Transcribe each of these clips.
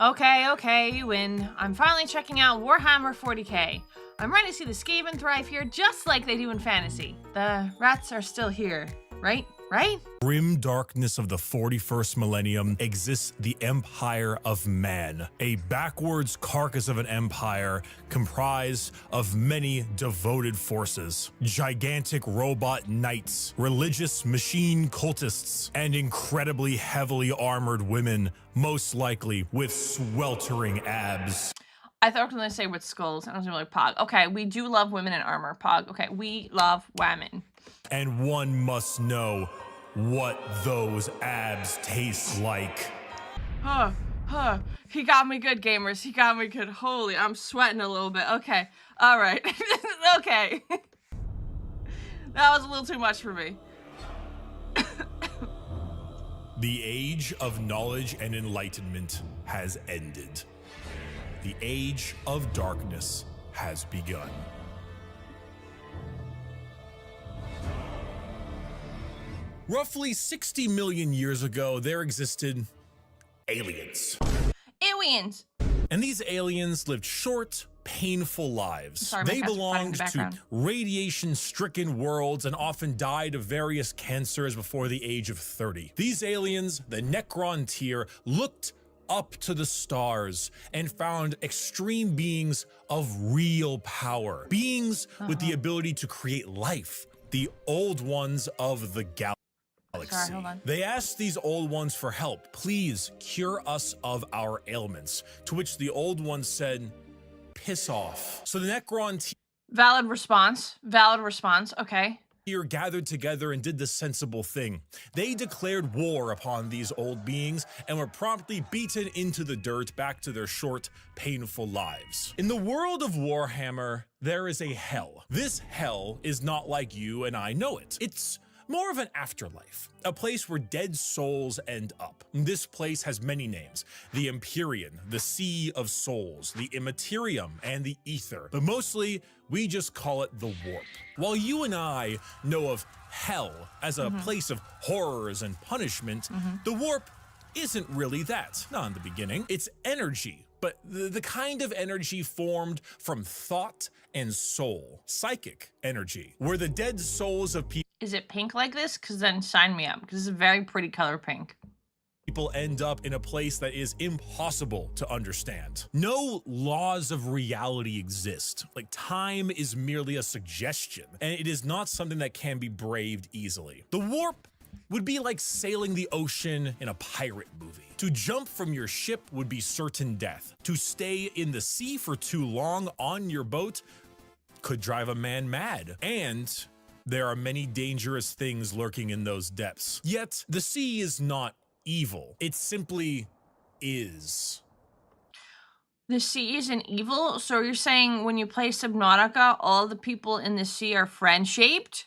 Okay, you win. I'm finally checking out Warhammer 40k. I'm ready to see the Skaven thrive here just like they do in fantasy. The rats are still here, right? Right? Grim darkness of the 41st millennium exists the Empire of Man, a backwards carcass of an empire comprised of many devoted forces, gigantic robot knights, religious machine cultists, and incredibly heavily armored women, most likely with sweltering abs. I thought I was going to say with skulls. I was really Pog. Okay, we do love women in armor, Pog. Okay, we love women. And one must know what those abs taste like. He got me good, gamers. He got me good. Holy, I'm sweating a little bit. Okay, all right. Okay. That was a little too much for me. The age of knowledge and enlightenment has ended. The age of darkness has begun. Roughly 60 million years ago, there existed aliens. Aliens. And these aliens lived short, painful lives. Sorry, they belonged to radiation-stricken worlds and often died of various cancers before the age of 30. These aliens, the Necron tier, looked up to the stars and found extreme beings of real power. Beings with the ability to create life. The old ones of the galaxy. Sorry, hold on. They asked these old ones for help. Please cure us of our ailments. To which the old ones said, piss off. So the Necron Valid response. Valid response. Okay. tier gathered together and did the sensible thing. They declared war upon these old beings and were promptly beaten into the dirt back to their short, painful lives. In the world of Warhammer, there is a hell. This hell is not like you and I know it. It's more of an afterlife, a place where dead souls end up. This place has many names: the Imperium, the Sea of Souls, the Imperium, and the Ether. But mostly, we just call it the Warp. While you and I know of hell as a place of horrors and punishment, the Warp isn't really that. Not in the beginning. It's energy, but the kind of energy formed from thought and soul. Psychic energy, where the dead souls of people Is it pink like this? Because then sign me up. Because it's a very pretty color pink. People end up in a place that is impossible to understand. No laws of reality exist. Like, time is merely a suggestion, and it is not something that can be braved easily. The Warp would be like sailing the ocean in a pirate movie. To jump from your ship would be certain death. To stay in the sea for too long on your boat could drive a man mad. And there are many dangerous things lurking in those depths. Yet, the sea is not evil. It simply is. The sea isn't evil? So you're saying when you play Subnautica, all the people in the sea are friend-shaped?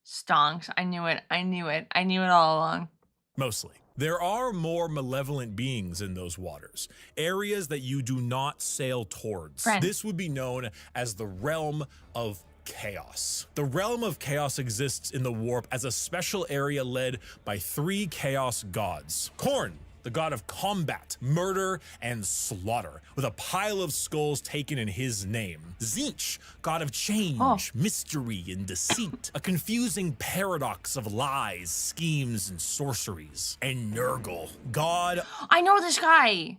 Stonks. I knew it. I knew it. I knew it all along. Mostly. There are more malevolent beings in those waters, areas that you do not sail towards. Friend. This would be known as the realm of chaos. The realm of chaos exists in the Warp as a special area led by 3 chaos gods. Khorne, the god of combat, murder, and slaughter, with a pile of skulls taken in his name. Tzeentch, god of change, mystery, and deceit, a confusing paradox of lies, schemes, and sorceries. And Nurgle, god... I know this guy.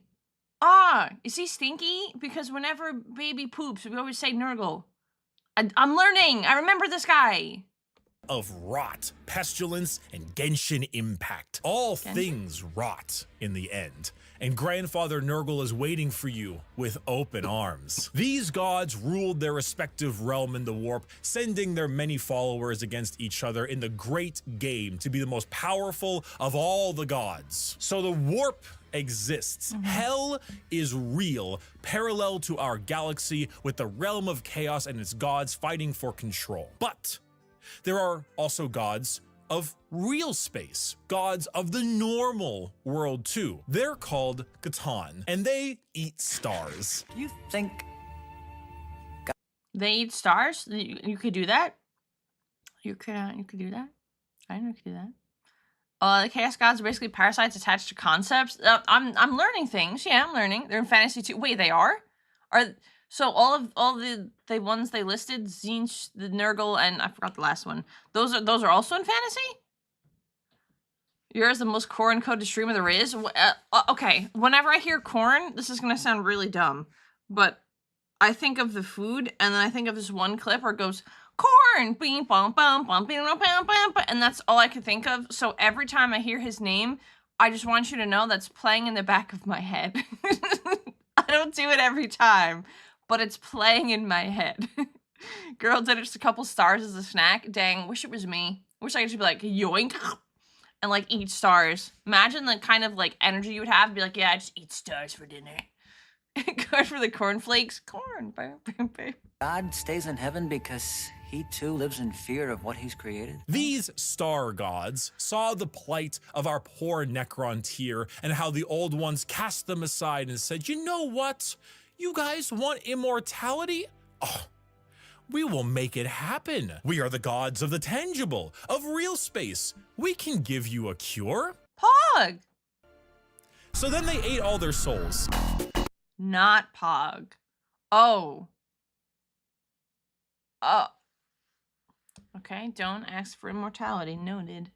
Ah, is he stinky? Because whenever baby poops, we always say Nurgle. I'm learning. I remember this guy. Of rot, pestilence, and Genshin impact. All things rot in the end. And Grandfather Nurgle is waiting for you with open arms. These gods ruled their respective realm in the Warp, sending their many followers against each other in the great game to be the most powerful of all the gods. So the Warp exists. Hell is real, parallel to our galaxy, with the realm of chaos and its gods fighting for control. But there are also gods of real space, gods of the normal world too. They're called Catan, and they eat stars. You think They eat stars? You could do that? You could do that? I didn't know you could do that. The chaos gods are basically parasites attached to concepts. I'm learning things. Yeah, I'm learning. They're in fantasy too. Wait, they are? So all the ones they listed, Zinch, the Nurgle, and I forgot the last one. Those are also in fantasy? You're the most Corn coded streamer there is. Okay, whenever I hear corn, this is gonna sound really dumb, but I think of the food, and then I think of this one clip where it goes corn, beam, bum, bum, bum, bum, bum, bum, and that's all I could think of. So every time I hear his name, I just want you to know that's playing in the back of my head. I don't do it every time, but it's playing in my head. Girl did it just a couple stars as a snack. Dang, wish it was me. Wish I could just be like, yoink, and like eat stars. Imagine the kind of like energy you would have. Be like, yeah, I just eat stars for dinner. Go for the cornflakes. Corn. God stays in heaven because he too lives in fear of what he's created. These star gods saw the plight of our poor Necron tier and how the old ones cast them aside and said, you know what? You guys want immortality? Oh, we will make it happen. We are the gods of the tangible, of real space. We can give you a cure. Pog. So then they ate all their souls. Not Pog. Oh. Oh. Okay, don't ask for immortality. Noted.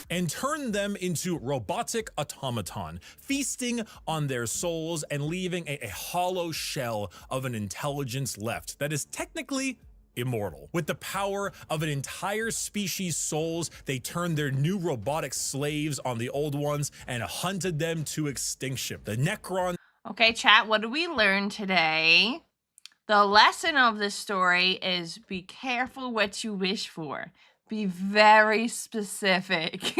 And turned them into robotic automaton, feasting on their souls and leaving a hollow shell of an intelligence left that is technically immortal. With the power of an entire species' souls, they turned their new robotic slaves on the old ones and hunted them to extinction. The Necron. Okay, chat, what did we learn today? The lesson of this story is be careful what you wish for. Be very specific.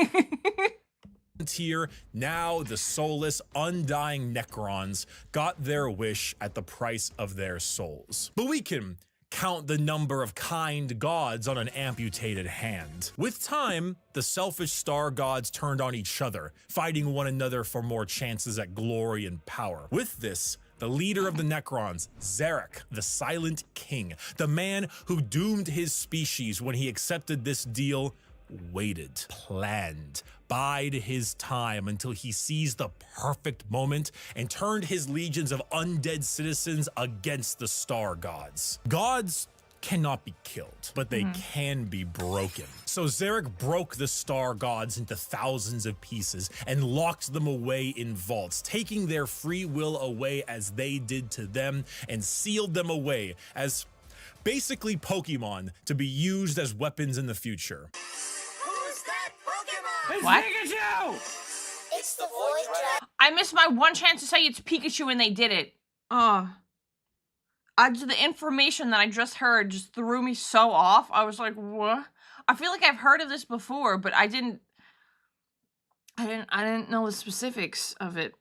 Tier, now the soulless, undying Necrons got their wish at the price of their souls. But we can count the number of kind gods on an amputated hand. With time, the selfish star gods turned on each other, fighting one another for more chances at glory and power. With this, the leader of the Necrons, Zarek, the Silent King, the man who doomed his species when he accepted this deal, waited, planned, bide his time until he seized the perfect moment and turned his legions of undead citizens against the star gods. Gods cannot be killed, but they can be broken. So Zarek broke the star gods into thousands of pieces and locked them away in vaults, taking their free will away as they did to them, and sealed them away as basically Pokemon to be used as weapons in the future. Who's that Pokemon? It's What? Pikachu! It's the Void Trap. I missed my one chance to say it's Pikachu and they did it. The information that I just heard just threw me so off. I was like, what? I feel like I've heard of this before, but I didn't know the specifics of it.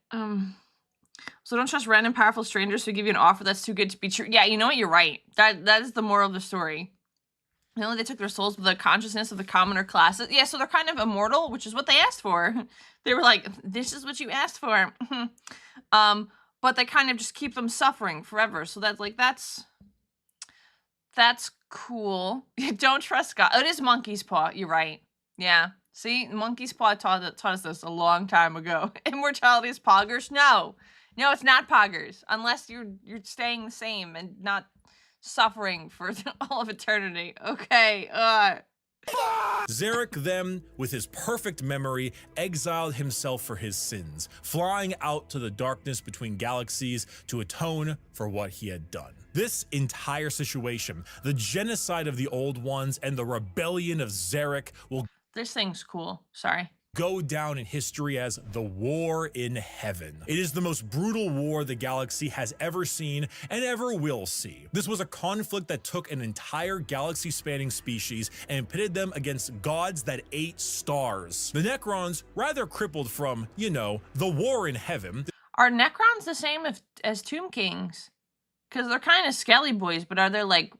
So don't trust random powerful strangers who give you an offer that's too good to be true. Yeah, you know what? You're right. That is the moral of the story. You know, they took their souls with the consciousness of the commoner classes. Yeah, so they're kind of immortal, which is what they asked for. They were like, this is what you asked for. But they kind of just keep them suffering forever. So that's like, that's cool. Don't trust God. Oh, it is Monkey's Paw. You're right. Yeah. See, Monkey's Paw taught us this a long time ago. Immortality is poggers? No, it's not poggers. Unless you're staying the same and not suffering for all of eternity. Okay. Zarek then, with his perfect memory, exiled himself for his sins, flying out to the darkness between galaxies to atone for what he had done. This entire situation, the genocide of the Old Ones and the rebellion of Zarek, will This thing's cool. Sorry. go down in history as the War in Heaven. It is the most brutal war the galaxy has ever seen and ever will see. This was a conflict that took an entire galaxy-spanning species and pitted them against gods that ate stars. The Necrons, rather crippled from, you know, the War in Heaven. Are Necrons the same as Tomb Kings? Because they're kind of skelly boys, but are they like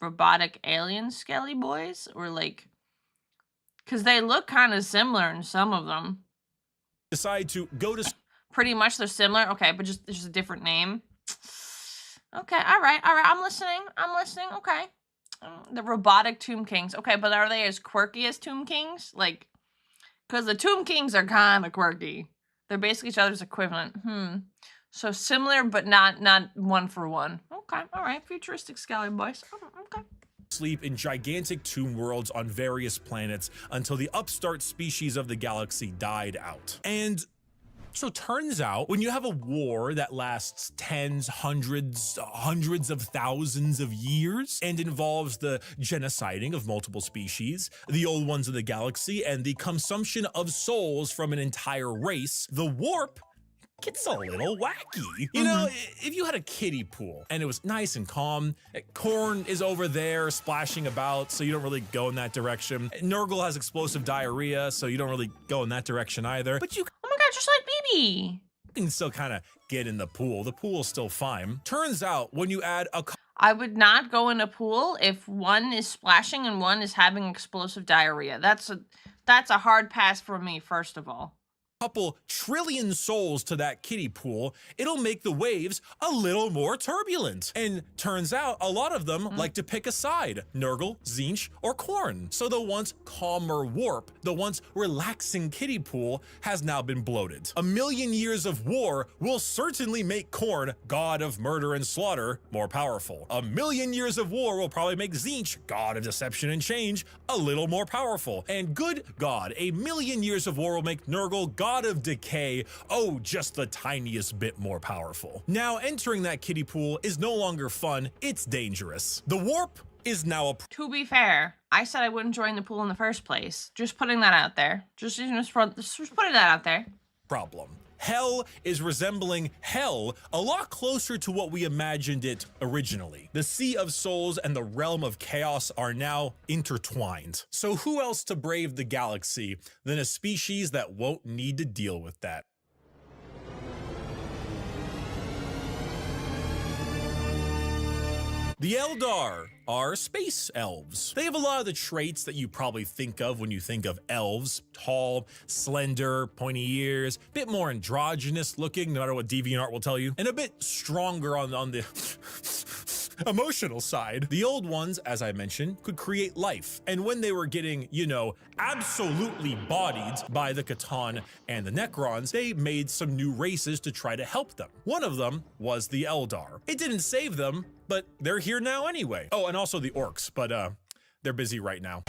robotic alien skelly boys? Or like... Because they look kind of similar in some of them. Decide to go to Pretty much they're similar. Okay, but just a different name. Okay, all right. I'm listening. Okay. The robotic Tomb Kings. Okay, but are they as quirky as Tomb Kings? Like, because the Tomb Kings are kind of quirky. They're basically each other's equivalent. So similar, but not one for one. Okay, all right. Futuristic Scally boys. Okay. Sleep in gigantic tomb worlds on various planets until the upstart species of the galaxy died out. And so turns out when you have a war that lasts tens, hundreds of thousands of years and involves the genociding of multiple species, the old ones of the galaxy, and the consumption of souls from an entire race, the warp gets a little wacky. You know, if you had a kiddie pool and it was nice and calm, Corn is over there splashing about, so you don't really go in that direction. Nurgle has explosive diarrhea, so you don't really go in that direction either. But you Oh my god, just like BB. can still kind of get in the pool. The pool's still fine. Turns out when you add a I would not go in a pool if one is splashing and one is having explosive diarrhea. That's a hard pass for me, first of all. couple trillion souls to that kiddie pool, it'll make the waves a little more turbulent. And turns out a lot of them like to pick a side, Nurgle, Tzeentch, or Khorne. So the once calmer warp, the once relaxing kiddie pool has now been bloated. A million years of war will certainly make Khorne, god of murder and slaughter, more powerful. A million years of war will probably make Tzeentch, god of deception and change, a little more powerful. And good God, a million years of war will make Nurgle, god of decay, oh, just the tiniest bit more powerful. Now, entering that kiddie pool is no longer fun, it's dangerous. The warp is now a To be fair, I said I wouldn't join the pool in the first place. Just putting that out there. Just putting that out there. problem. Hell is resembling hell a lot closer to what we imagined it originally. The Sea of Souls and the Realm of Chaos are now intertwined. So who else to brave the galaxy than a species that won't need to deal with that? The Eldar are space elves. They have a lot of the traits that you probably think of when you think of elves. Tall, slender, pointy ears, bit more androgynous looking, no matter what DeviantArt will tell you, and a bit stronger on the emotional side. The old ones, as I mentioned, could create life. And when they were getting, you know, absolutely bodied by the Catan and the Necrons, they made some new races to try to help them. One of them was the Eldar. It didn't save them, but they're here now anyway. Oh, and also the orcs, but they're busy right now.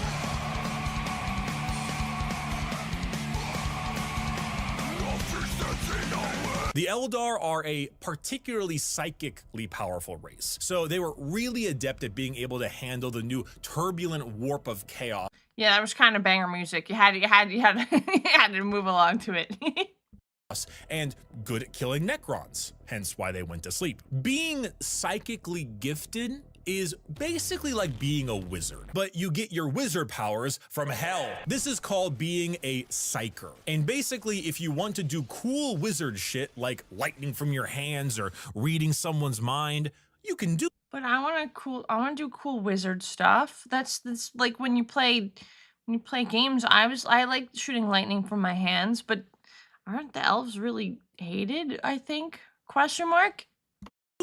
The Eldar are a particularly psychically powerful race, so they were really adept at being able to handle the new turbulent warp of chaos. Yeah, that was kind of banger music. You had to move along to it. And good at killing Necrons, hence why they went to sleep. Being psychically gifted is basically like being a wizard, but you get your wizard powers from hell. This is called being a psyker. And basically, if you want to do cool wizard shit like lightning from your hands or reading someone's mind, you can do. But I want to do cool wizard stuff. That's like when you play games. I like shooting lightning from my hands, but aren't the elves really hated, I think? Question mark?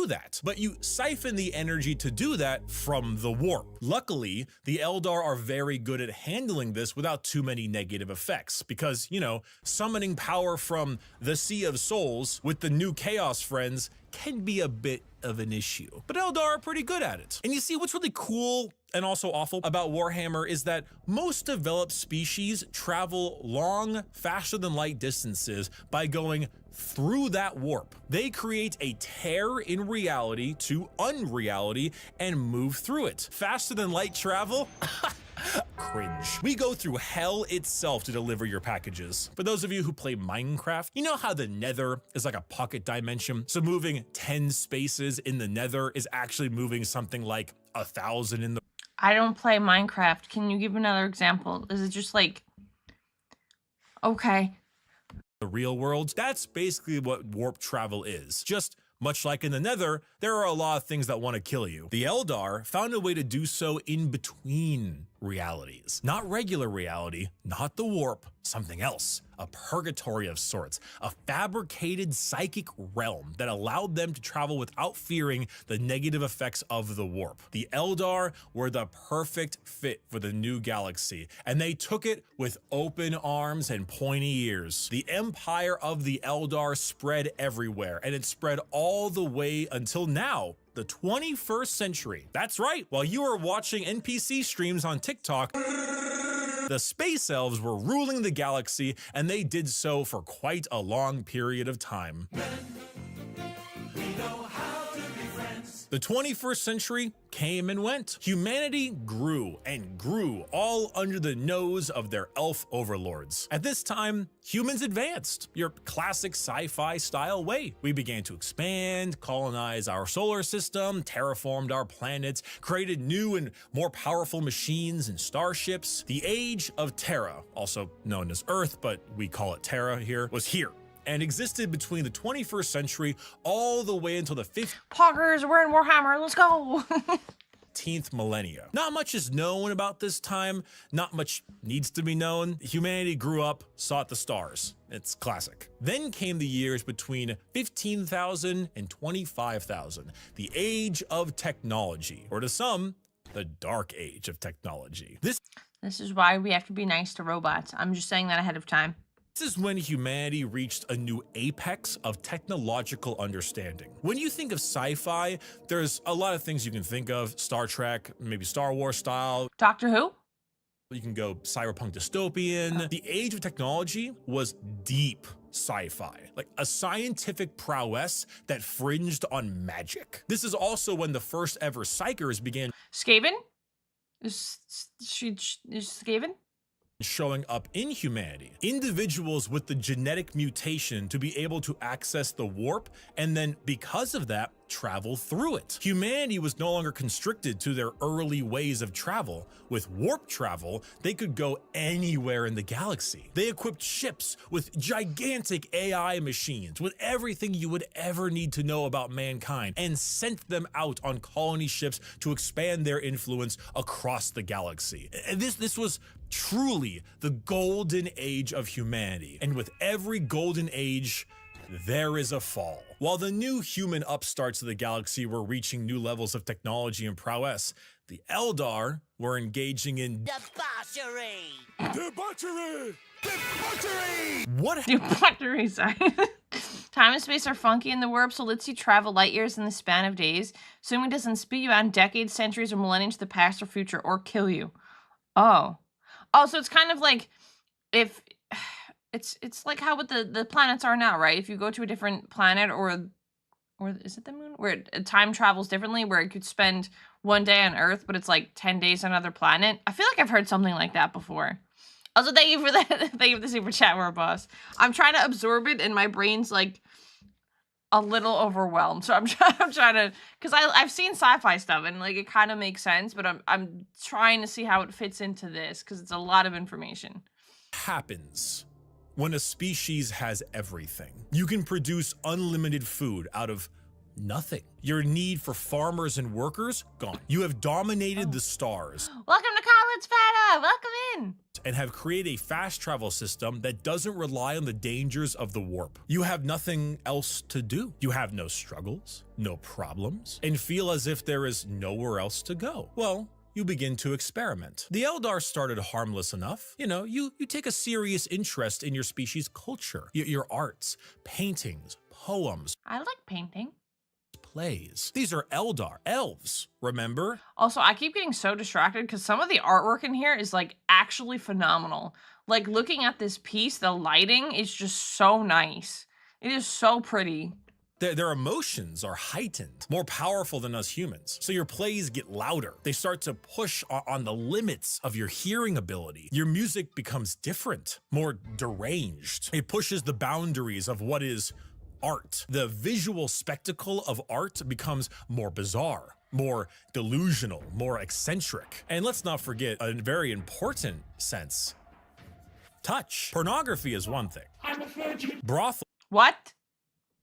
That, but you siphon the energy to do that from the warp. Luckily, the Eldar are very good at handling this without too many negative effects because, you know, summoning power from the Sea of Souls with the new Chaos friends can be a bit of an issue. But Eldar are pretty good at it. And you see, what's really cool and also awful about Warhammer is that most developed species travel long, faster than light distances by going through that warp. They create a tear in reality to unreality and move through it. Faster than light travel? Cringe. We go through hell itself to deliver your packages. For those of you who play Minecraft, you know how the Nether is like a pocket dimension? So moving 10 spaces in the Nether is actually moving something like 1,000 in the... I don't play Minecraft. Can you give another example? Is it just like... Okay. The real world? That's basically what warp travel is. Just much like in the Nether, there are a lot of things that want to kill you. The Eldar found a way to do so in between realities. Not regular reality, not the warp, something else. A purgatory of sorts, a fabricated psychic realm that allowed them to travel without fearing the negative effects of the warp. The Eldar were the perfect fit for the new galaxy, and they took it with open arms and pointy ears. The empire of the Eldar spread everywhere, and it spread all the way until now, the 21st century. That's right, while you are watching NPC streams on TikTok, the space elves were ruling the galaxy, and they did so for quite a long period of time. The 21st century came and went. Humanity grew and grew, all under the nose of their elf overlords. At this time, humans advanced, your classic sci-fi style way. We began to expand, colonize our solar system, terraformed our planets, created new and more powerful machines and starships. The age of Terra, also known as Earth, but we call it Terra here, was here, and existed between the 21st century all the way until the Poggers, we're in Warhammer, let's go. 15th millennia. Not much is known about this time, not much needs to be known. Humanity grew up, sought the stars. It's classic. Then came the years between 15,000 and 25,000, the age of technology, or to some, the dark age of technology. This This is why we have to be nice to robots. I'm just saying that ahead of time. This is when humanity reached a new apex of technological understanding. When you think of sci-fi, there's a lot of things you can think of. Star Trek, maybe Star Wars style. Doctor Who? You can go cyberpunk dystopian. The age of technology was deep sci-fi, like a scientific prowess that fringed on magic. This is also when the first ever psychers began Skaven? Is Skaven? showing up in humanity. Individuals with the genetic mutation to be able to access the warp, and then because of that, travel through it. Humanity was no longer constricted to their early ways of travel. With warp travel, they could go anywhere in the galaxy. They equipped ships with gigantic AI machines, with everything you would ever need to know about mankind, and sent them out on colony ships to expand their influence across the galaxy. This was truly the golden age of humanity. And with every golden age, there is a fall. While the new human upstarts of the galaxy were reaching new levels of technology and prowess, the Eldar were engaging in Debauchery! debauchery! Debauchery! What Debauchery, sorry. Time and space are funky in the warp, so lets you travel light years in the span of days. Assuming it doesn't spit you out in decades, centuries, or millennia to the past or future, or kill you. Oh, so it's kind of like if it's like how what the planets are now, right? If you go to a different planet or is it the moon where time travels differently, where it could spend one day on Earth, but it's like 10 days on another planet. I feel like I've heard something like that before. Also, thank you for that. Thank you for the super chat, War Boss. I'm trying to absorb it, and my brain's like a little overwhelmed. So I'm trying to, because I've seen sci-fi stuff and like it kind of makes sense, but I'm trying to see how it fits into this because it's a lot of information. happens when a species has everything? You can produce unlimited food out of nothing. Your need for farmers and workers, gone. You have dominated the stars. Welcome to college, Feta! Welcome in! And have created a fast travel system that doesn't rely on the dangers of the warp. You have nothing else to do. You have no struggles, no problems, and feel as if there is nowhere else to go. Well, you begin to experiment. The Eldar started harmless enough. You take a serious interest in your species' culture, your arts, paintings, poems, I like painting. plays. These are Eldar, elves, remember? Also, I keep getting so distracted because some of the artwork in here is like actually phenomenal. Like looking at this piece, the lighting is just so nice. It is so pretty. Their emotions are heightened, more powerful than us humans. So your plays get louder. They start to push on the limits of your hearing ability. Your music becomes different, more deranged. It pushes the boundaries of what is art. The visual spectacle of art becomes more bizarre, more delusional, more eccentric. And let's not forget a very important sense. Touch. Pornography is one thing. Brothel. What?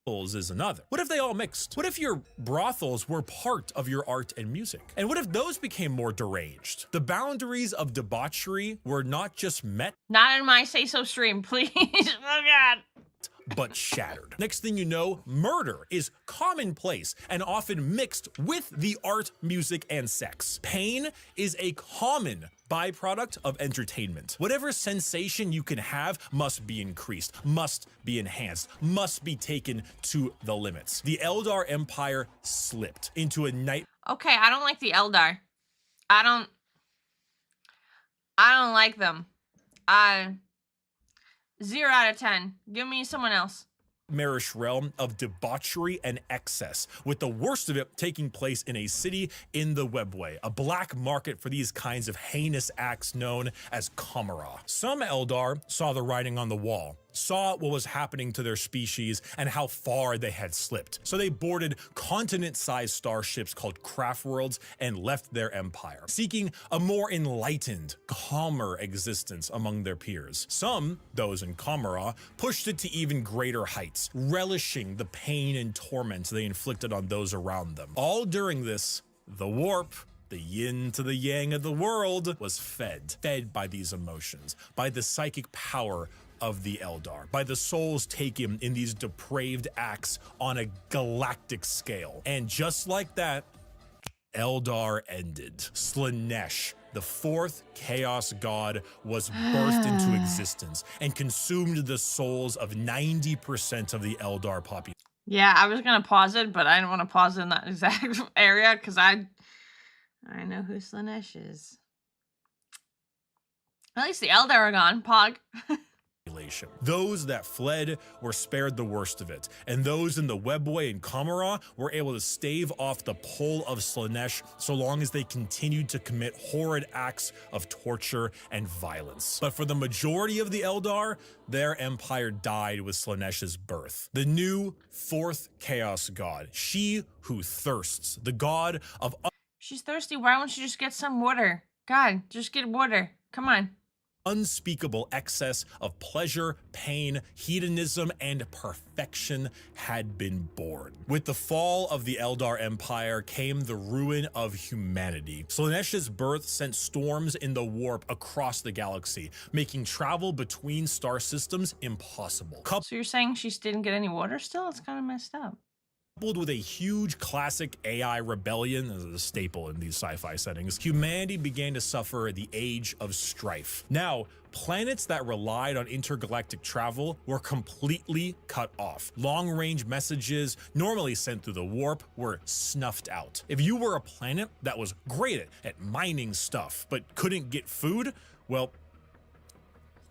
is another. What if they all mixed? What if your brothels were part of your art and music? And what if those became more deranged? The boundaries of debauchery were not just met, Not in my Say So stream, please. Oh, God. but shattered. Next thing you know, murder is commonplace and often mixed with the art, music, and sex. Pain is a common byproduct of entertainment. Whatever sensation you can have must be increased, must be enhanced, must be taken to the limits. The Eldar Empire slipped into a night. Okay, I don't like the Eldar. I don't like them. 0 out of 10. Give me someone else. Nightmarish realm of debauchery and excess, with the worst of it taking place in a city in the Webway, a black market for these kinds of heinous acts known as Kamara. Some Eldar saw the writing on the wall, saw what was happening to their species and how far they had slipped. So they boarded continent-sized starships called craft worlds and left their empire, seeking a more enlightened, calmer existence among their peers. Some, those in Kamara, pushed it to even greater heights, relishing the pain and torment they inflicted on those around them. All during this, the warp, the yin to the yang of the world, was fed by these emotions, by the psychic power of the Eldar, by the souls taken in these depraved acts on a galactic scale. And just like that, Eldar ended. Slaanesh, the fourth chaos god, was birthed into existence and consumed the souls of 90% of the Eldar population. Yeah, I was gonna pause it, but I didn't want to pause it in that exact area because I know who Slaanesh is. At least the Eldar are gone. Pog. Those that fled were spared the worst of it, and those in the Webway and Kamara were able to stave off the pull of Slaanesh so long as they continued to commit horrid acts of torture and violence. But for the majority of the Eldar, their empire died with Slaanesh's birth. The new fourth chaos god, she who thirsts, the god of... She's thirsty. Why won't she just get some water? God, just get water. Come on. Unspeakable excess of pleasure, pain, hedonism, and perfection had been born. With the fall of the Eldar Empire came the ruin of humanity. Slaanesh's birth sent storms in the warp across the galaxy, making travel between star systems impossible. So you're saying she didn't get any water still? It's kind of messed up. Coupled with a huge classic AI rebellion, as a staple in these sci-fi settings, humanity began to suffer the age of strife. Now, planets that relied on intergalactic travel were completely cut off. Long-range messages, normally sent through the warp, were snuffed out. If you were a planet that was great at mining stuff, but couldn't get food, well,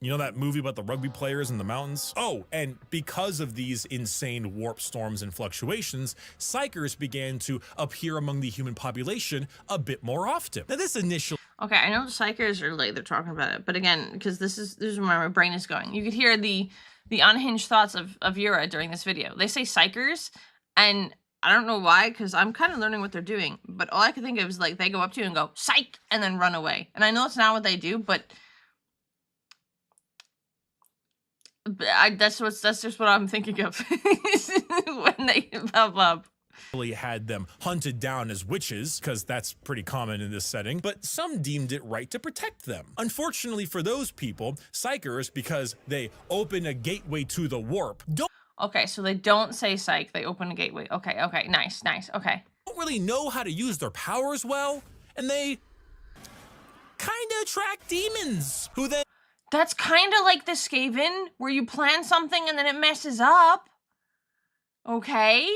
you know that movie about the rugby players in the mountains? Oh, and because of these insane warp storms and fluctuations, psychers began to appear among the human population a bit more often. Now this initial... Okay, I know the psychers are like, they're talking about it, but again, because this is where my brain is going. You could hear the unhinged thoughts of Yura during this video. They say psychers, and I don't know why, because I'm kind of learning what they're doing, but all I can think of is like they go up to you and go, psych, and then run away. And I know it's not what they do, but that's just what I'm thinking of when they pop up. Had them hunted down as witches, because that's pretty common in this setting, but some deemed it right to protect them. Unfortunately for those people, psychers, because they open a gateway to the warp, don't... Okay, so they don't say psych, they open a gateway. Okay, nice, okay. Don't really know how to use their powers well, and they kinda attract demons, who then... That's kind of like the Skaven, where you plan something and then it messes up. Okay?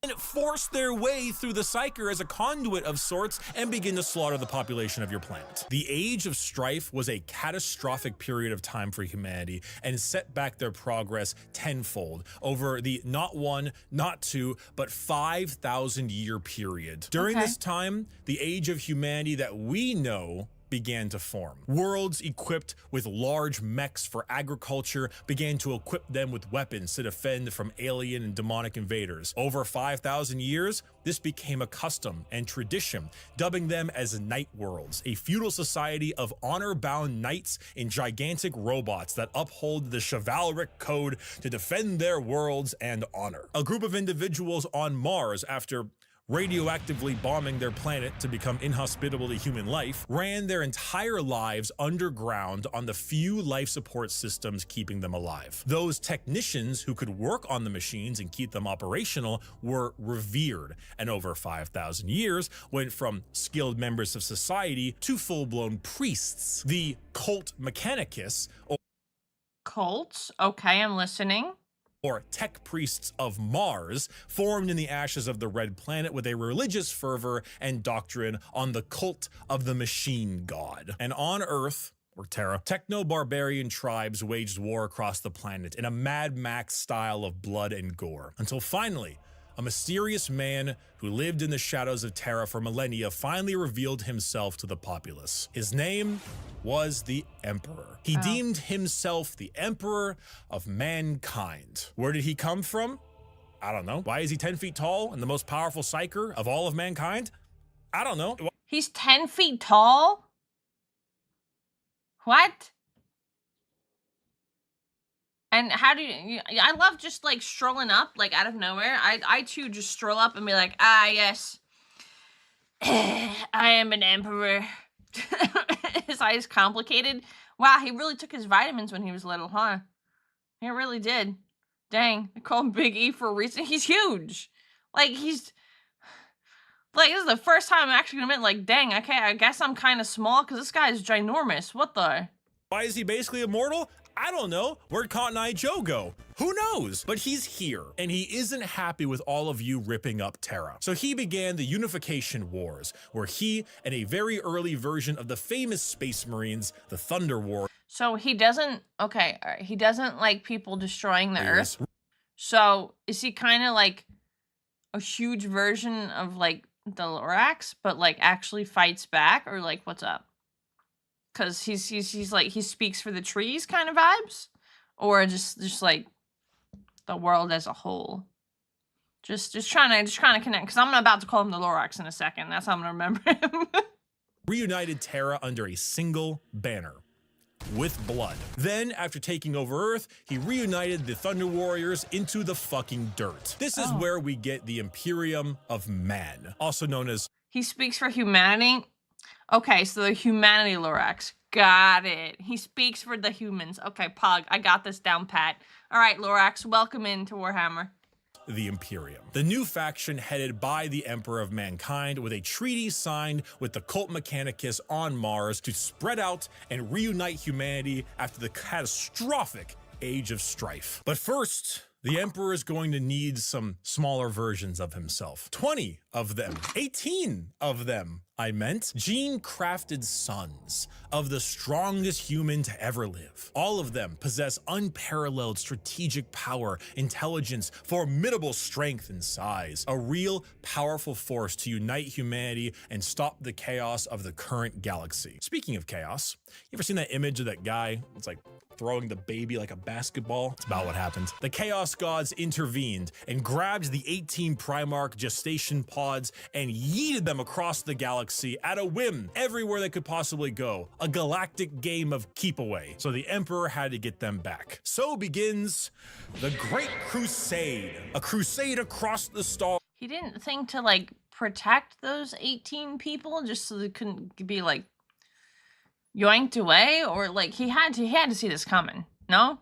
And force their way through the Psyker as a conduit of sorts and begin to slaughter the population of your planet. The Age of Strife was a catastrophic period of time for humanity and set back their progress tenfold over the not one, not two, but 5,000 year period. During this time, the age of humanity that we know began to form. Worlds equipped with large mechs for agriculture began to equip them with weapons to defend from alien and demonic invaders. Over 5,000 years, this became a custom and tradition, dubbing them as night worlds, a feudal society of honor-bound knights in gigantic robots that uphold the chivalric code to defend their worlds and honor. A group of individuals on Mars, after radioactively bombing their planet to become inhospitable to human life, ran their entire lives underground on the few life support systems keeping them alive. Those technicians who could work on the machines and keep them operational were revered, and over 5,000 years went from skilled members of society to full-blown priests. The cult mechanicus, Cults? Okay, I'm listening. or tech priests of Mars, formed in the ashes of the Red Planet with a religious fervor and doctrine on the cult of the machine god. And on Earth, or Terra, techno-barbarian tribes waged war across the planet in a Mad Max style of blood and gore, until finally, a mysterious man who lived in the shadows of Terra for millennia finally revealed himself to the populace. His name was the Emperor. He deemed himself the Emperor of mankind. Where did he come from? I don't know. Why is he 10 feet tall and the most powerful psyker of all of mankind? I don't know. He's 10 feet tall? What? And how do you, I love just like strolling up, like out of nowhere. I too just stroll up and be like, ah, yes, I am an emperor. His eyes complicated. Wow, he really took his vitamins when he was little, huh? He really did. Dang, I call him Big E for a reason. He's huge. Like, this is the first time I'm actually gonna admit, like, dang, okay, I guess I'm kind of small because this guy is ginormous. What the? Why is he basically immortal? I don't know. Where'd Cotton Eye Joe go? Who knows? But he's here, and he isn't happy with all of you ripping up Terra. So he began the Unification Wars, where he and a very early version of the famous Space Marines, the Thunder War. So he doesn't, okay, all right, he doesn't like people destroying the Earth. So is he kind of like a huge version of like the Lorax, but like actually fights back, or like what's up? Because he's like, he speaks for the trees kind of vibes, or just like the world as a whole. Just trying to connect, because I'm about to call him the Lorax in a second. That's how I'm gonna remember him. Reunited Terra under a single banner, with blood. Then, after taking over Earth, he reunited the Thunder Warriors into the fucking dirt. This is where we get the Imperium of Man, also known as... He speaks for humanity. Okay, so the humanity Lorax. Got it. He speaks for the humans. Okay, Pog, I got this down pat. All right, Lorax, welcome into Warhammer. The Imperium, the new faction headed by the Emperor of Mankind, with a treaty signed with the cult Mechanicus on Mars to spread out and reunite humanity after the catastrophic Age of Strife. But first, the Emperor is going to need some smaller versions of himself. 20 of them, 18 of them, I meant, gene-crafted sons of the strongest human to ever live. All of them possess unparalleled strategic power, intelligence, formidable strength and size, a real powerful force to unite humanity and stop the chaos of the current galaxy. Speaking of chaos, you ever seen that image of that guy? It's like throwing the baby like a basketball? It's about what happened. The Chaos Gods intervened and grabbed the 18 Primarch gestation pods and yeeted them across the galaxy at a whim, everywhere they could possibly go. A galactic game of keep away. So the Emperor had to get them back. So begins the Great Crusade, a crusade across the stars. He didn't think to like protect those 18 people just so they couldn't be like yoinked away, or like he had to see this coming. No?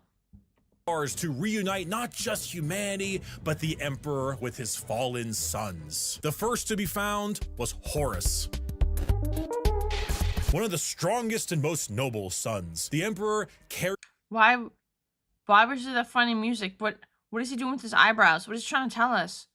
To reunite not just humanity, but the Emperor with his fallen sons. The first to be found was Horus, one of the strongest and most noble sons. The Emperor carried... Why was it that funny music? What is he doing with his eyebrows? What is he trying to tell us?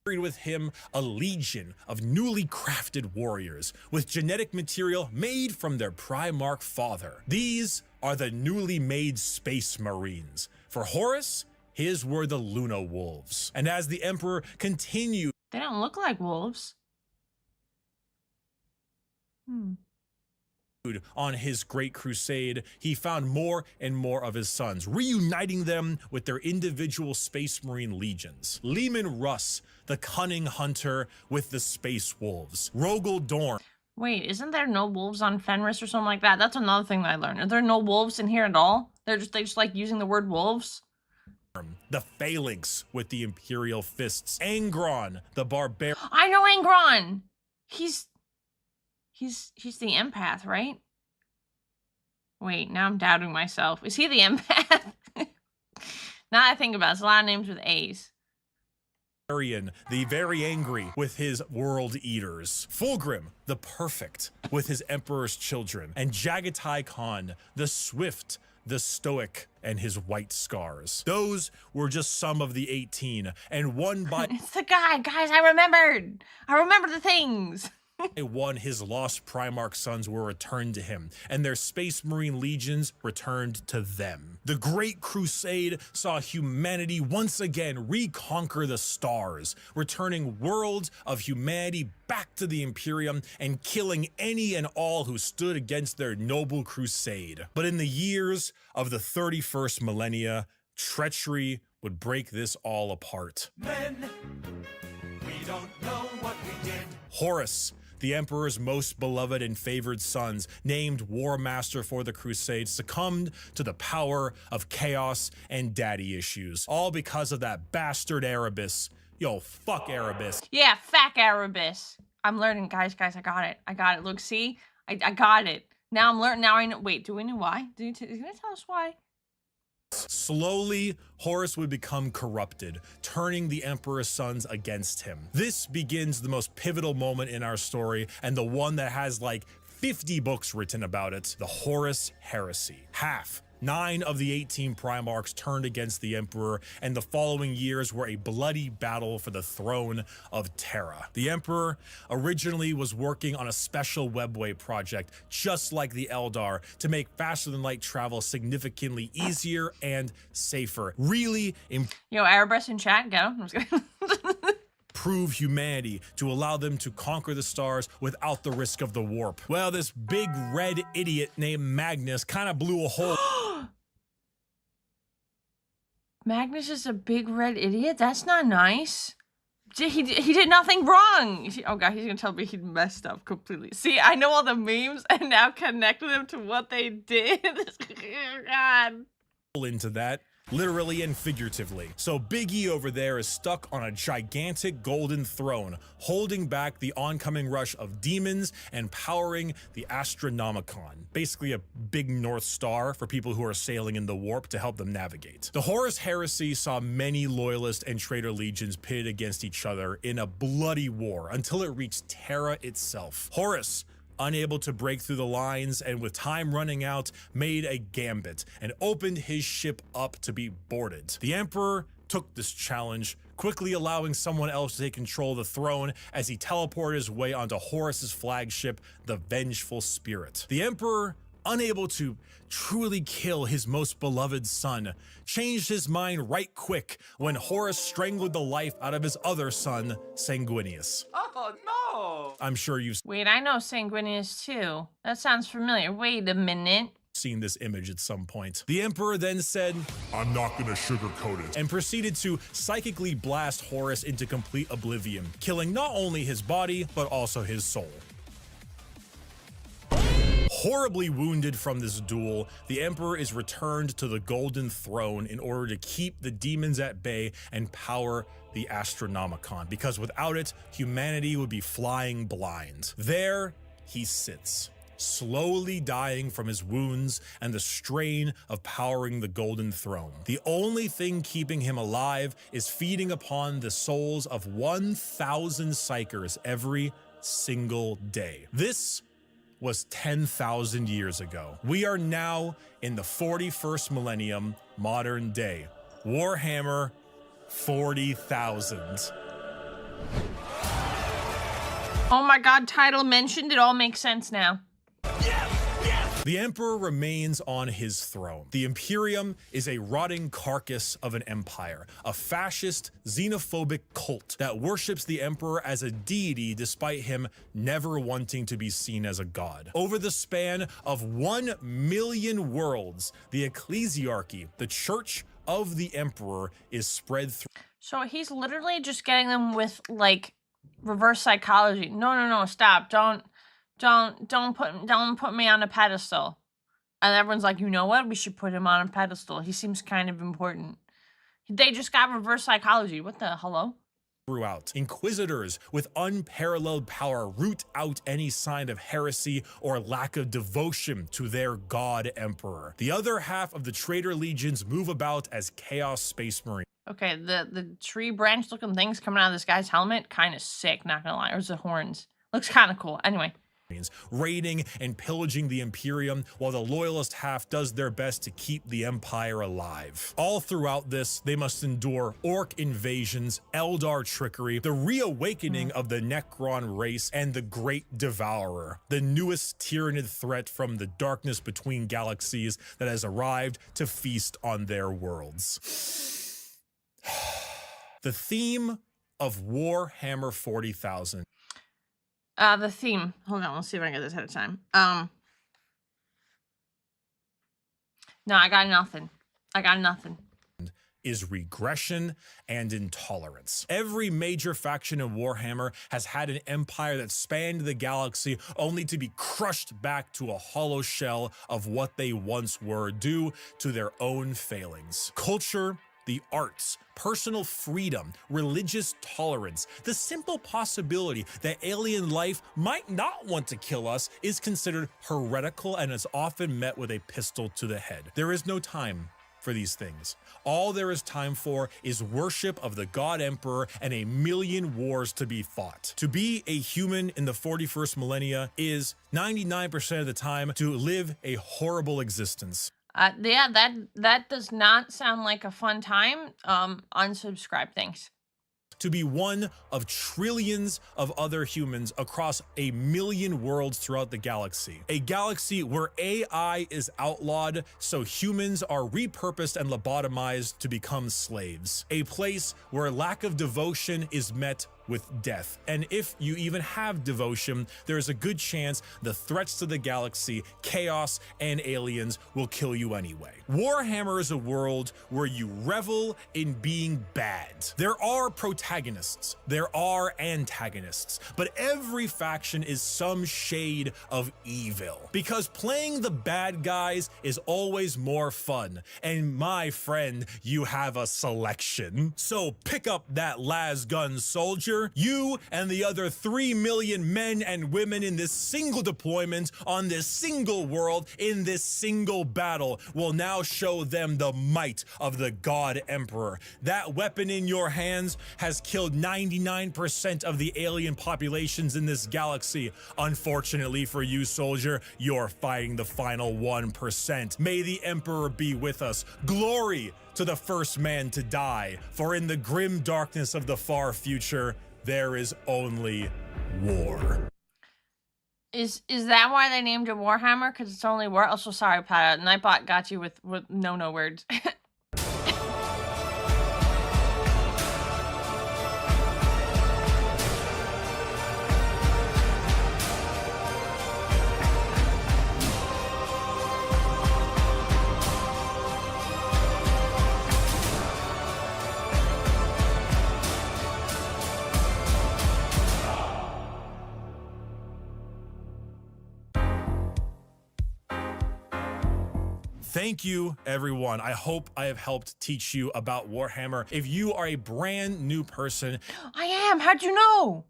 with him a legion of newly crafted warriors with genetic material made from their Primarch father. These are the newly made Space Marines. For Horus, his were the Luna Wolves. And as the Emperor continued... They don't look like wolves. On his great crusade, he found more and more of his sons, reuniting them with their individual Space Marine legions. Leman Russ, the cunning hunter with the Space Wolves. Rogel Dorn. Wait, isn't there no wolves on Fenris or something like that? That's another thing that I learned. Are there no wolves in here at all? They just like using the word wolves? The Phalanx with the Imperial Fists. Angron, the barbarian. I know Angron! He's the empath, right? Wait, now I'm doubting myself. Is he the empath? Now I think about it, it's a lot of names with A's. The very angry with his world eaters. Fulgrim, the perfect with his emperor's children. And Jagatai Khan, the swift, the stoic, and his white scars. Those were just some of the 18, and one by It's the guy, guys, I remembered! I remember the things! one, his lost Primarch sons were returned to him, and their Space Marine legions returned to them. The Great Crusade saw humanity once again reconquer the stars, returning worlds of humanity back to the Imperium and killing any and all who stood against their noble crusade. But in the years of the 31st millennia, treachery would break this all apart. Men, we don't know what we did. Horus, the Emperor's most beloved and favored sons, named War Master for the Crusade, succumbed to the power of chaos and daddy issues. All because of that bastard Erebus. Yo, fuck Erebus. Yeah, fuck Erebus. I'm learning, guys, I got it. Look, see? I got it. Now I'm learning, now I know. Wait, do we know why? Is he gonna tell us why? Slowly, Horus would become corrupted, turning the Emperor's sons against him. This begins the most pivotal moment in our story, and the one that has like 50 books written about it, the Horus heresy. 9 of the 18 Primarchs turned against the Emperor, and the following years were a bloody battle for the throne of Terra. The Emperor originally was working on a special webway project, just like the Eldar, to make faster-than-light travel significantly easier and safer. Really Yo, Erebus in chat, get him. I'm just kidding. improve humanity to allow them to conquer the stars without the risk of the warp. Well, this big red idiot named Magnus kind of blew a hole. Magnus is a big red idiot? That's not nice. He did nothing wrong. Oh god, he's gonna tell me he messed up completely. See, I know all the memes and now connect them to what they did. God. Into that, literally and figuratively. So Big E over there is stuck on a gigantic golden throne, holding back the oncoming rush of demons and powering the Astronomicon, basically a big North Star for people who are sailing in the warp to help them navigate. The Horus heresy saw many loyalist and traitor legions pitted against each other in a bloody war until it reached Terra itself. Horus, unable to break through the lines and with time running out, made a gambit and opened his ship up to be boarded. The Emperor took this challenge, quickly allowing someone else to take control of the throne as he teleported his way onto Horus's flagship, the Vengeful Spirit. The Emperor, unable to truly kill his most beloved son, changed his mind right quick when Horus strangled the life out of his other son, Sanguinius. Oh no! I'm sure you've Wait, I know Sanguinius too. That sounds familiar. Wait a minute. seen this image at some point. The Emperor then said, "I'm not gonna sugarcoat it," and proceeded to psychically blast Horus into complete oblivion, killing not only his body, but also his soul. Horribly wounded from this duel, the Emperor is returned to the Golden Throne in order to keep the demons at bay and power the Astronomicon, because without it, humanity would be flying blind. There he sits, slowly dying from his wounds and the strain of powering the Golden Throne. The only thing keeping him alive is feeding upon the souls of 1,000 Psykers every single day. This was 10,000 years ago. We are now in the 41st millennium, modern day. Warhammer 40,000. Oh my god, title mentioned, it all makes sense now. Yes! Yes! The Emperor remains on his throne. The Imperium is a rotting carcass of an empire, a fascist, xenophobic cult that worships the Emperor as a deity despite him never wanting to be seen as a god. Over the span of 1 million worlds, the ecclesiarchy, the church of the Emperor, is spread through. So he's literally just getting them with, like, reverse psychology. No, stop. Don't put me on a pedestal. And everyone's like, you know what? We should put him on a pedestal. He seems kind of important. They just got reverse psychology. What the hello? Throughout. Inquisitors with unparalleled power root out any sign of heresy or lack of devotion to their god emperor. The other half of the traitor legions move about as chaos space marines. Okay, the tree branch looking things coming out of this guy's helmet, kind of sick, not gonna lie. Or is it horns? Looks kind of cool. Anyway. Raiding and pillaging the Imperium while the loyalist half does their best to keep the Empire alive. All throughout this, they must endure orc invasions, Eldar trickery, the reawakening of the Necron race, and the Great Devourer, the newest tyrannid threat from the darkness between galaxies that has arrived to feast on their worlds. The theme of Warhammer 40,000. The theme. Hold on, let's see if I can get this ahead of time. No, I got nothing. Is regression and intolerance. Every major faction in Warhammer has had an empire that spanned the galaxy only to be crushed back to a hollow shell of what they once were due to their own failings. Culture, the arts, personal freedom, religious tolerance, the simple possibility that alien life might not want to kill us is considered heretical and is often met with a pistol to the head. There is no time for these things. All there is time for is worship of the God Emperor and a million wars to be fought. To be a human in the 41st millennia is 99% of the time to live a horrible existence. Yeah, that does not sound like a fun time. Unsubscribe, thanks. To be one of trillions of other humans across a million worlds throughout the galaxy. A galaxy where AI is outlawed, so humans are repurposed and lobotomized to become slaves. A place where lack of devotion is met with death. And if you even have devotion, there is a good chance the threats to the galaxy, chaos, and aliens will kill you anyway. Warhammer is a world where you revel in being bad. There are protagonists, there are antagonists, but every faction is some shade of evil. Because playing the bad guys is always more fun. And my friend, you have a selection. So pick up that lasgun soldier. You and the other 3 million men and women in this single deployment on this single world in this single battle will now show them the might of the God Emperor. That weapon in your hands has killed 99% of the alien populations in this galaxy. Unfortunately for you, soldier, you're fighting the final 1%. May the Emperor be with us. Glory to the first man to die, for in the grim darkness of the far future, there is only war. Is that why they named it Warhammer? Because it's only war. Also, sorry, Pat. Nightbot got you with no words. Thank you, everyone. I hope I have helped teach you about Warhammer. If you are a brand new person, I am. How'd you know?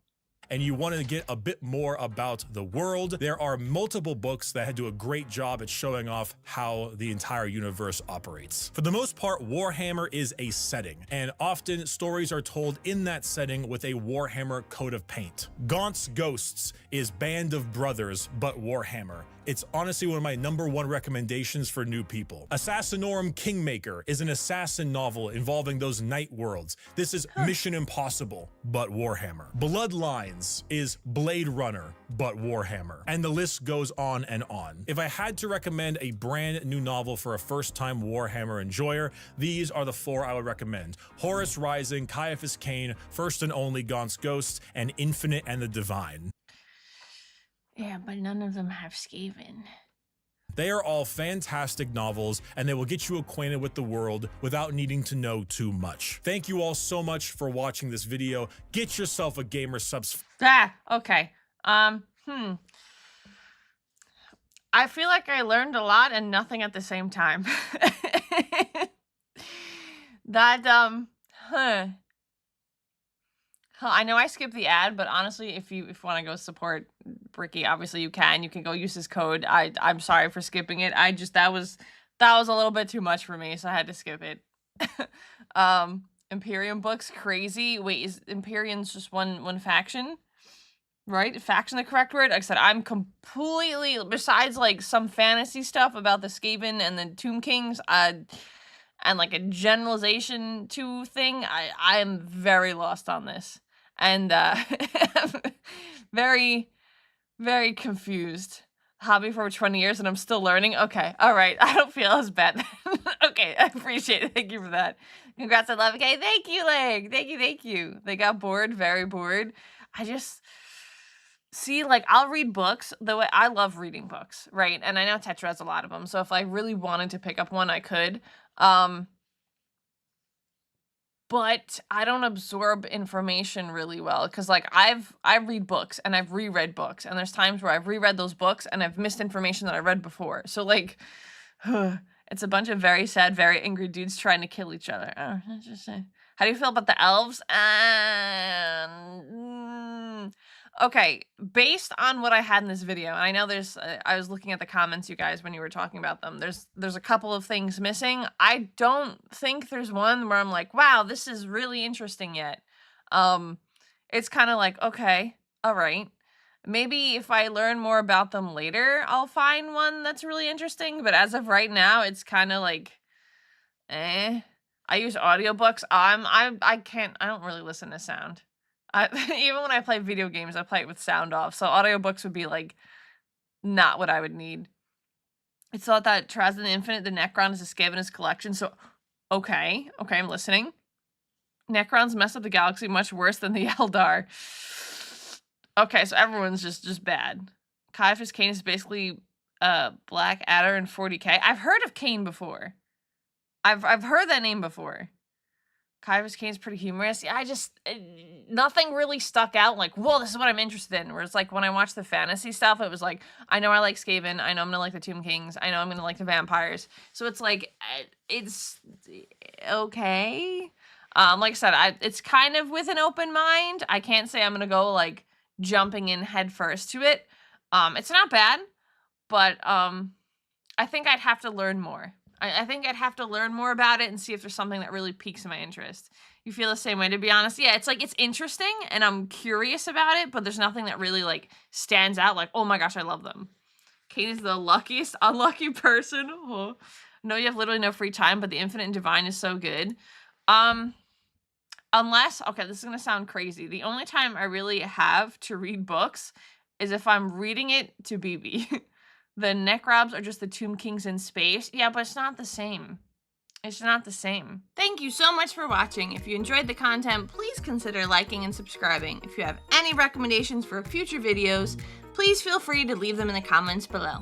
And you want to get a bit more about the world, there are multiple books that do a great job at showing off how the entire universe operates. For the most part, Warhammer is a setting, and often stories are told in that setting with a Warhammer coat of paint. Gaunt's Ghosts is Band of Brothers, but Warhammer. It's honestly one of my #1 recommendations for new people. Assassinorum Kingmaker is an assassin novel involving those night worlds. This is Mission Impossible, but Warhammer. Bloodlines recommends is Blade Runner, but Warhammer. And the list goes on and on. If I had to recommend a brand new novel for a first-time Warhammer enjoyer, these are the 4 I would recommend. Horus Rising, Caiaphas Cain, First and Only, Gaunt's Ghost, and Infinite and the Divine. Yeah, but none of them have Skaven. They are all fantastic novels, and they will get you acquainted with the world without needing to know too much. Thank you all so much for watching this video. Get yourself a gamer subs. Okay. I feel like I learned a lot and nothing at the same time. I know I skipped the ad, but honestly, if you want to go support Bricky, obviously you can. You can go use his code. I'm sorry for skipping it. That was a little bit too much for me, so I had to skip it. Imperium books, crazy. Wait, is Imperium's just one faction? Right? Faction the correct word? Like I said, I'm completely, besides like some fantasy stuff about the Skaven and the Tomb Kings, and like a generalization to thing, I am very lost on this. And very, very confused. Hobby for over 20 years and I'm still learning. Okay, all right. I don't feel as bad. Okay, I appreciate it. Thank you for that. Congrats on 11K. Thank you, Leg. Thank you. They got bored, very bored. I just see, like, I'll read books the way I love reading books, right? And I know Tetra has a lot of them. So if I really wanted to pick up one, I could. But I don't absorb information really well because, like, I read books and I've reread books, and there's times where I've reread those books and I've missed information that I read before. So, like, it's a bunch of very sad, very angry dudes trying to kill each other. How do you feel about the elves? Okay, based on what I had in this video, and I know there's, I was looking at the comments, you guys, when you were talking about them, there's a couple of things missing. I don't think there's one where I'm like, wow, this is really interesting yet. It's kind of like, okay, all right. Maybe if I learn more about them later, I'll find one that's really interesting, but as of right now, it's kind of like, I use audiobooks. I don't really listen to sound. Even when I play video games, I play it with sound off. So audiobooks would be like not what I would need. It's thought that Terra the Infinite, the Necron is a Skaven in his collection. So okay, I'm listening. Necrons mess up the galaxy much worse than the Eldar. Okay, so everyone's just bad. Caiaphas Cain is basically Black Adder in 40K. I've heard of Cain before. I've heard that name before. Caiaphas Cain's pretty humorous. Yeah, nothing really stuck out like, whoa, this is what I'm interested in. Whereas like when I watched the fantasy stuff, it was like, I know I like Skaven. I know I'm gonna like the Tomb Kings. I know I'm gonna like the vampires. So it's like, it's okay. Like I said, it's kind of with an open mind. I can't say I'm gonna go like jumping in head first to it. It's not bad, but I think I'd have to learn more. I think I'd have to learn more about it and see if there's something that really piques my interest. You feel the same way, to be honest? Yeah, it's like, it's interesting and I'm curious about it, but there's nothing that really like stands out like, oh my gosh, I love them. Kate is the luckiest unlucky person. Oh. No, you have literally no free time, but the Infinite and Divine is so good. Unless, okay, this is gonna sound crazy. The only time I really have to read books is if I'm reading it to BB. The Necrobs are just the Tomb Kings in space. Yeah, but it's not the same. It's not the same. Thank you so much for watching. If you enjoyed the content, please consider liking and subscribing. If you have any recommendations for future videos, please feel free to leave them in the comments below.